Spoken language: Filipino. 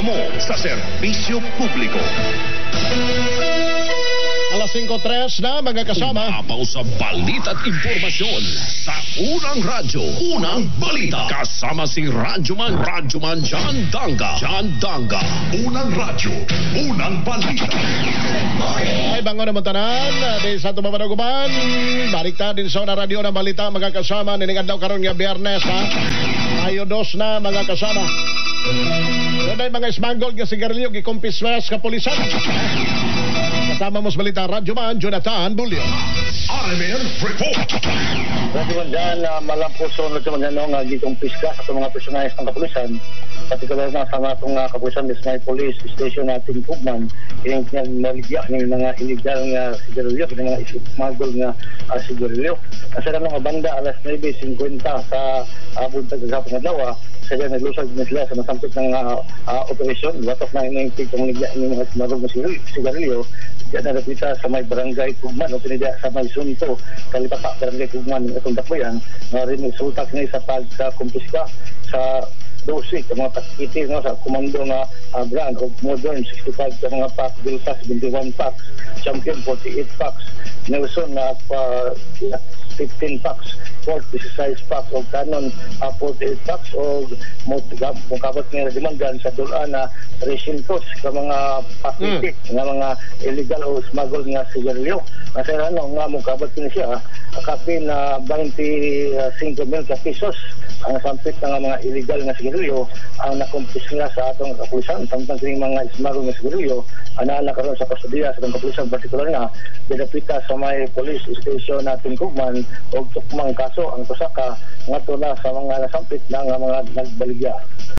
Programa mo sa serbisyo publiko. Alas 5:03 na mga kasama. Umapaw sa balita at impormasyon sa Unang Radyo, Unang Balita. Kasama si Radyoman John Danga. Unang Radyo, Unang Balita. Ay bango naman tanan di sa tumamanuguman. Balik ta din sa Unang Radyo ng Balita mga kasama. Niningad daw karon nga Biyernes ha. Ayo dos na mga kasama. Doon ay mga smuggled nga sigarilyo gikumpiswas ka pulisan. Kasama mo sa balita, Radyoman Jonathan Bulio. RMN Report. Radyoman dyan, malampuso na ito nga gikumpis ka sa mga personalis ng kapulisan. Partikular na sa mga kapulisan sa police station natin Pugman. Yung naligya ng mga illegal nga sigarilyo, ng mga smuggled nga sigarilyo. Kasi lang mga banda, alas 9:50 sa buntag sa Pangadawa, sila naglusag na sila sa nasampit ng operasyon. Watok na iningtig ng ligya ng mga smuggled nga sigarilyo. Yan na napita sa may barangay Pugman o pinidya sa may Sunto, Kalipapa, barangay Pugman itong Dakbayan, na rin nagsultak ngayon sa pagkumpiska sa 12 sa mga paskiti sa komando nga brand of Modern 65 sa mga pack, Delta 71 packs, Champion 48 packs, Nelson na 15 packs, Ford 16 packs o Canon 48 packs o mungkabat nga demandan sa dulaan na resintos sa mga paskiti nga mga illegal o smuggled nga sigarilyo. Kasi nga mungkabat ko siya kapin na 25 mil pesos ang sampit ng mga illegal nga sigarilyo ang nakumpis nga sa atong kapulisan. Samtang kini mga smuggled nga sigarilyo ana karon sa kustodiya sa atong kapulisan, partikular nga dinapita sa may police station natin Kugman o tukmang kaso ang kusaka ngadto na sa mga nasampit na nga mga nagbaligya.